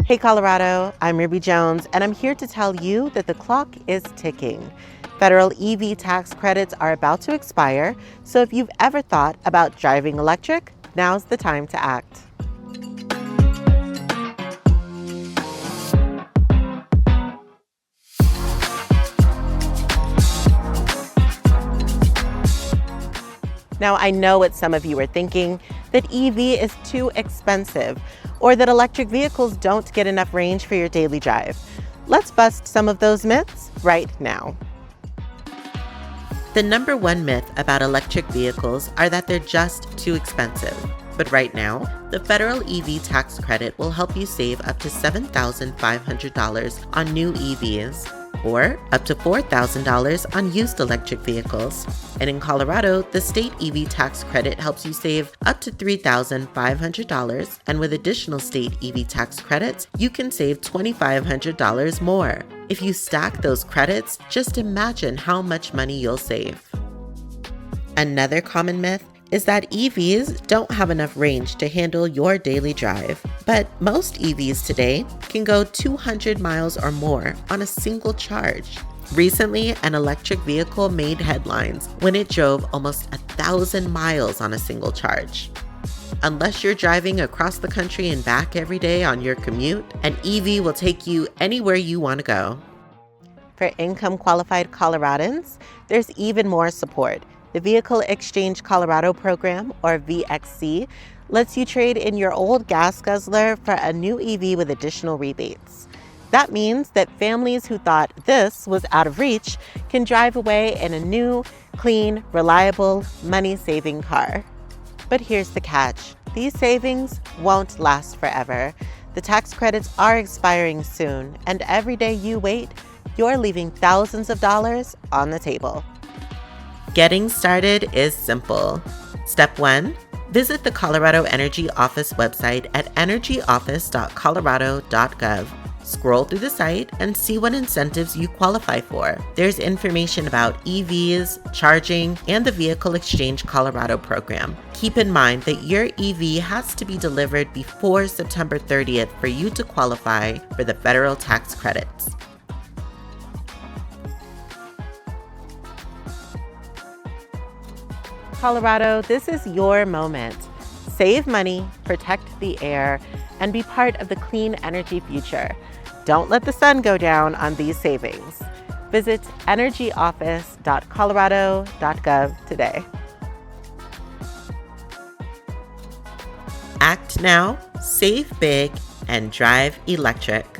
Hey Colorado, I'm Ruby Jones, and I'm here to tell you that the clock is ticking. Federal EV tax credits are about to expire, so if you've ever thought about driving electric, now's the time to act. Now, I know what some of you are thinking, that EV is too expensive, or that electric vehicles don't get enough range for your daily drive. Let's bust some of those myths right now. The number one myth about electric vehicles are that they're just too expensive. But right now, the federal EV tax credit will help you save up to $7,500 on new EVs, or up to $4,000 on used electric vehicles. And in Colorado, the state EV tax credit helps you save up to $3,500, and with additional state EV tax credits, you can save $2,500 more. If you stack those credits, just imagine how much money you'll save. Another common myth is that EVs don't have enough range to handle your daily drive. But most EVs today can go 200 miles or more on a single charge. Recently, an electric vehicle made headlines when it drove almost 1,000 miles on a single charge. Unless you're driving across the country and back every day on your commute, an EV will take you anywhere you want to go. For income-qualified Coloradans, there's even more support. The Vehicle Exchange Colorado program, or VXC, lets you trade in your old gas guzzler for a new EV with additional rebates. That means that families who thought this was out of reach can drive away in a new, clean, reliable, money-saving car. But here's the catch. These savings won't last forever. The tax credits are expiring soon, and every day you wait, you're leaving thousands of dollars on the table. Getting started is simple. Step 1, visit the Colorado Energy Office website at energyoffice.colorado.gov. Scroll through the site and see what incentives you qualify for. There's information about EVs, charging, and the Vehicle Exchange Colorado program. Keep in mind that your EV has to be delivered before September 30th for you to qualify for the federal tax credits. Colorado, this is your moment. Save money, protect the air, and be part of the clean energy future. Don't let the sun go down on these savings. Visit energyoffice.colorado.gov today. Act now, save big, and drive electric.